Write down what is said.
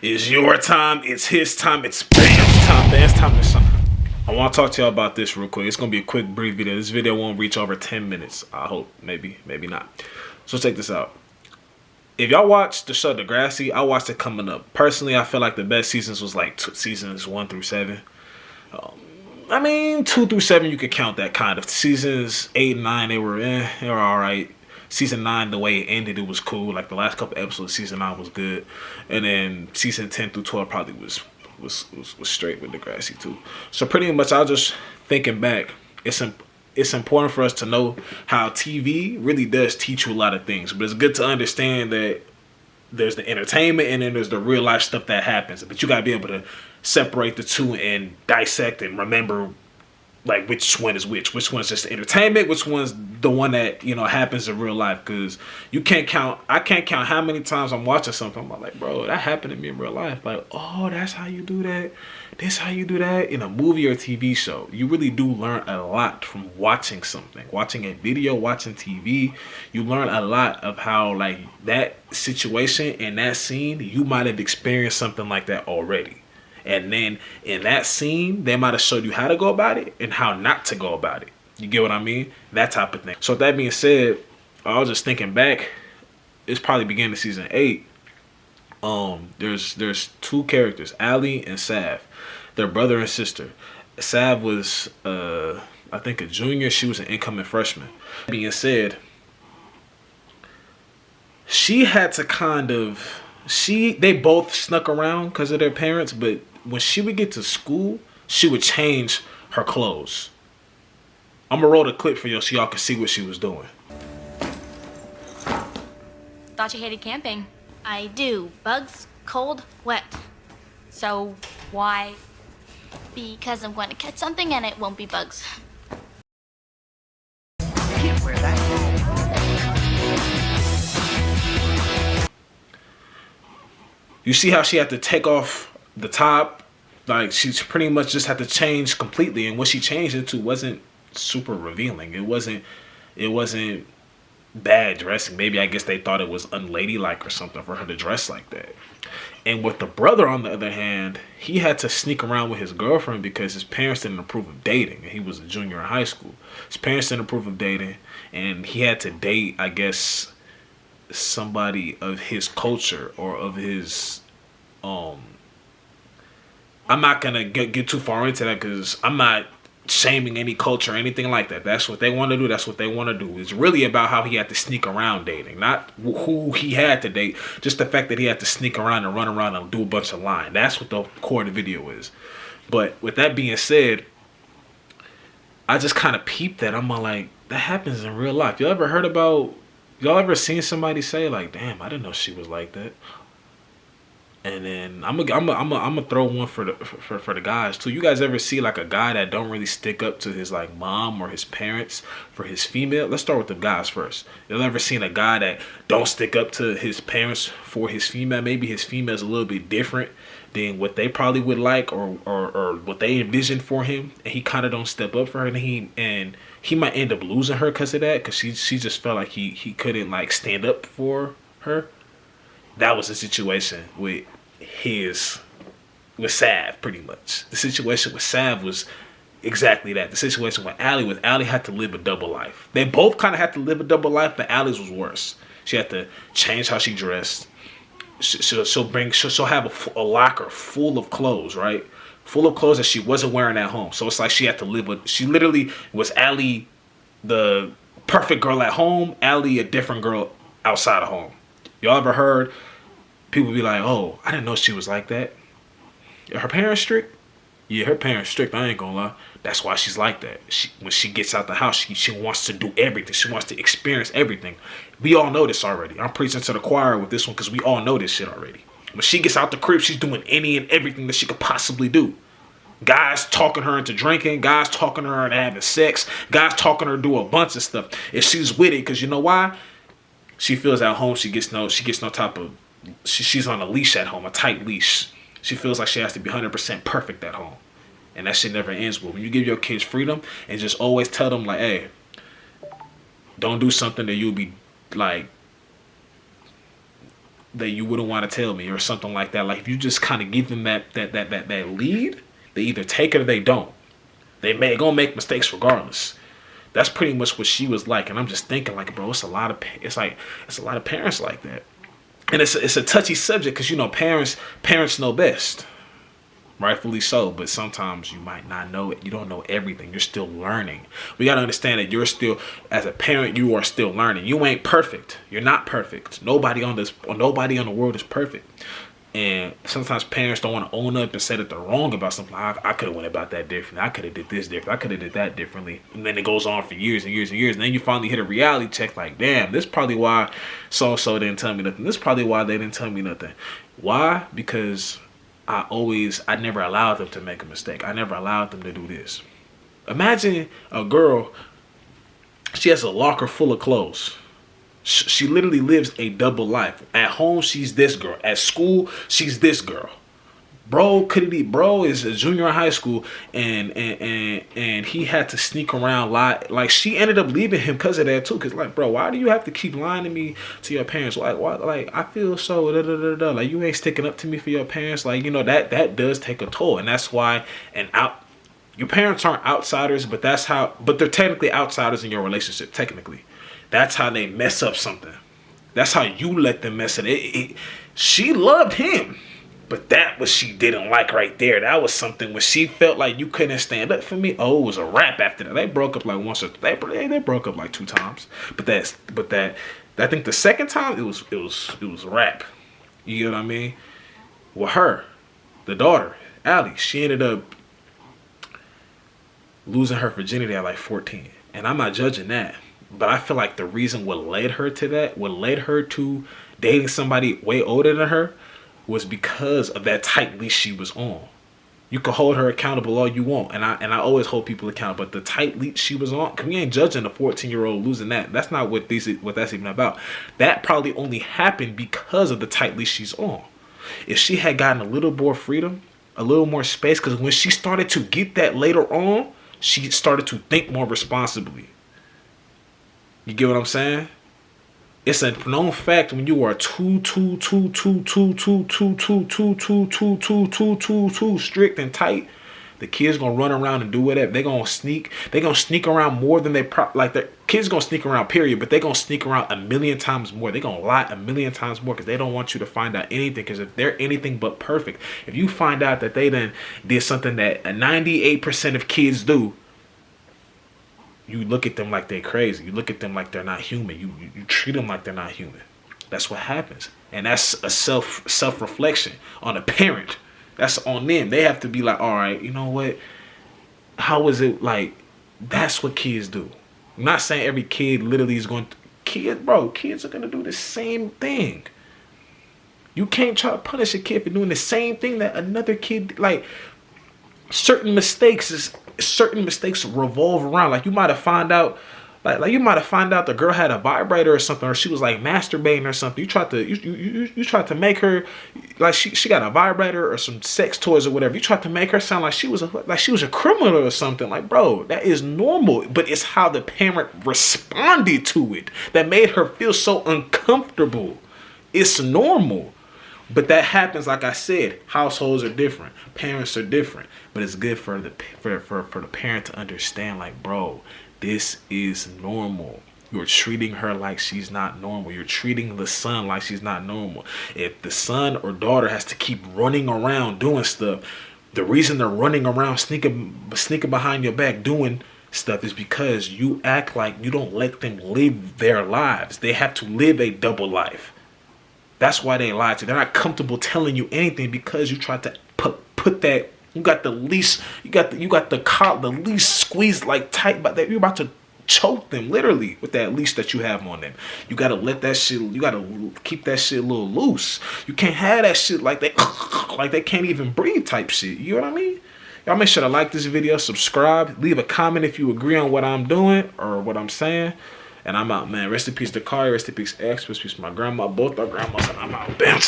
It's your time. It's his time. It's Bam's time. Bam's time to shine. I want to talk to y'all about this real quick. It's going to be a quick, brief video. This video won't reach over 10 minutes. I hope. Maybe not. So check this out. If y'all watched the show Degrassi, I watched it coming up. Personally, I feel like the best seasons was like seasons 1 through 7. 2 through 7, you could count that kind of. Seasons 8 and 9, they were all right. Season 9, the way it ended, it was cool. Like the last couple episodes of season 9 was good, and then season 10 through 12 probably was straight with Degrassi too. So pretty much, I was just thinking back. It's important for us to know how TV really does teach you a lot of things, but it's good to understand that there's the entertainment and then there's the real life stuff that happens. But you gotta be able to separate the two and dissect and remember like which one is which one's just entertainment, which one's the one that, you know, happens in real life. Because I can't count how many times I'm watching something, I'm like, bro, that happened to me in real life. Like, oh, that's how you do that, this how you do that in a movie or TV show. You really do learn a lot from watching something, watching a video, watching TV. You learn a lot of how, like, that situation and that scene, you might have experienced something like that already. And then in that scene, they might have showed you how to go about it and how not to go about it. You get what I mean? That type of thing. So with that being said, I was just thinking back. It's probably beginning of season 8. There's two characters, Allie and Sav. They're brother and sister. Sav was I think a junior. She was an incoming freshman. That being said, she had to kind of they both snuck around because of their parents, but when she would get to school, she would change her clothes. I'm gonna roll the clip for y'all so y'all can see what she was doing. Thought you hated camping. I do. Bugs, cold, wet. So why? Because I'm going to catch something and it won't be bugs. Can't wear that. You see how she had to take off the top? Like, she pretty much just had to change completely, and what she changed into wasn't super revealing. It wasn't bad dressing. Maybe I guess they thought it was unladylike or something for her to dress like that. And with the brother, on the other hand, he had to sneak around with his girlfriend because his parents didn't approve of dating. And he was a junior in high school. His parents didn't approve of dating, and he had to date, I guess, somebody of his culture or of his I'm not gonna get too far into that because I'm not shaming any culture or anything like that. That's what they want to do. That's what they want to do. It's really about how he had to sneak around dating, not who he had to date, just the fact that he had to sneak around and run around and do a bunch of lying. That's what the core of the video is. But with that being said, I just kind of peeped that. I'm like, that happens in real life. Y'all ever seen somebody say like, damn, I didn't know she was like that? And then I'm gonna throw one for the guys too. You guys ever see like a guy that don't really stick up to his like mom or his parents for his female? Let's start with the guys first. Y'all ever seen a guy that don't stick up to his parents for his female? Maybe his female's a little bit different than what they probably would like or what they envisioned for him, and he kind of don't step up for her, and he might end up losing her because of that, because she just felt like he couldn't like stand up for her. That was the situation with Sav, pretty much. The situation with Sav was exactly that. The situation with Allie had to live a double life. They both kind of had to live a double life, but Allie's was worse. She had to change how she dressed. She'll have a locker full of clothes, right? Full of clothes that she wasn't wearing at home. So it's like she had to live with. She literally was Allie, the perfect girl at home. Allie, a different girl outside of home. Y'all ever heard people be like, oh, I didn't know she was like that? Her parents strict? Yeah, her parents strict, I ain't gonna lie. That's why she's like that. When she gets out the house, she wants to do everything. She wants to experience everything. We all know this already. I'm preaching to the choir with this one because we all know this shit already. When she gets out the crib, she's doing any and everything that she could possibly do. Guys talking her into drinking, guys talking her into having sex, guys talking her to do a bunch of stuff. And she's with it because you know why? She feels at home she gets no type of, she's on a leash at home, a tight leash. She feels like she has to be 100% perfect at home. And that shit never ends well. When you give your kids freedom and just always tell them like, hey, don't do something that you'll be like that you wouldn't want to tell me or something like that. Like if you just kind of give them that lead, they either take it or they don't. They gonna make mistakes regardless. That's pretty much what she was like. And I'm just thinking like, bro, it's a lot of parents like that. And it's a touchy subject because, you know, parents know best. Rightfully so, but sometimes you might not know it. You don't know everything. You're still learning. We got to understand that you're still, as a parent, you are still learning. You ain't perfect. You're not perfect. Nobody on the world is perfect. And sometimes parents don't want to own up and say that they're wrong about something. I could have went about that differently. I could have did this different. I could have did that differently. And then it goes on for years and years and years. And then you finally hit a reality check like, damn, this is probably why so-and-so didn't tell me nothing. This is probably why they didn't tell me nothing. Why? Because I never allowed them to make a mistake. I never allowed them to do this. Imagine a girl, she has a locker full of clothes. She literally lives a double life. At home, she's this girl. At school, she's this girl. Bro is a junior in high school, and he had to sneak around, lie. Like, she ended up leaving him because of that too. Cause like, bro, why do you have to keep lying to me, to your parents? Like, why? Like, I feel so like you ain't sticking up to me for your parents. Like, you know, that does take a toll, and that's why your parents aren't outsiders, but they're technically outsiders in your relationship. Technically, that's how they mess up something. That's how you let them mess it. She loved him. But that was she didn't like right there. That was something when she felt like you couldn't stand up for me. Oh, it was a wrap after that. They broke up like once or they broke up like 2 times. But I think the second time it was a wrap. You know what I mean? With her, the daughter, Allie, she ended up losing her virginity at like 14. And I'm not judging that. But I feel like the reason what led her to dating somebody way older than her was because of that tight leash she was on. You can hold her accountable all you want, and I always hold people accountable. But the tight leash she was on, cause we ain't judging a 14-year-old losing that. That's not what that's even about. That probably only happened because of the tight leash she's on. If she had gotten a little more freedom, a little more space, because when she started to get that later on, she started to think more responsibly. You get what I'm saying? It's a known fact when you are too strict and tight, the kids gonna run around and do whatever. They gonna sneak around more than the kids gonna sneak around, period. But they gonna sneak around a million times more. They gonna lie a million times more because they don't want you to find out anything. Because if they're anything but perfect, if you find out that they done did something that 98% of kids do, you look at them like they're crazy. You look at them like they're not human. You treat them like they're not human. That's what happens. And that's a self-reflection on a parent. That's on them. They have to be like, all right, you know what? How is it like? That's what kids do. I'm not saying every kid literally is going to... Kids are going to do the same thing. You can't try to punish a kid for doing the same thing that another kid... Like, certain mistakes revolve around. Like, you might have found out, like you might have found out the girl had a vibrator or something, or she was like masturbating or something. You tried to make her like she got a vibrator or some sex toys or whatever. You tried to make her sound like she was a criminal or something. Like, bro, that is normal, but it's how the parent responded to it that made her feel so uncomfortable. It's normal. But that happens, like I said, households are different, parents are different, but it's good for the parent to understand, like, bro, this is normal. You're treating her like she's not normal. You're treating the son like she's not normal. If the son or daughter has to keep running around doing stuff, the reason they're running around sneaking behind your back doing stuff is because you act like you don't let them live their lives. They have to live a double life. That's why they lie to you. They're not comfortable telling you anything because you tried to put that. You got the leash. You got the leash squeezed like tight, but that you're about to choke them literally with that leash that you have on them. You gotta let that shit. You gotta keep that shit a little loose. You can't have that shit like they can't even breathe type shit. You know what I mean? Y'all make sure to like this video, subscribe, leave a comment if you agree on what I'm doing or what I'm saying. And I'm out, man. Rest in peace to Kari. Rest in peace, X. Rest in peace to my grandma. Both our grandmas. And I'm out. Bam.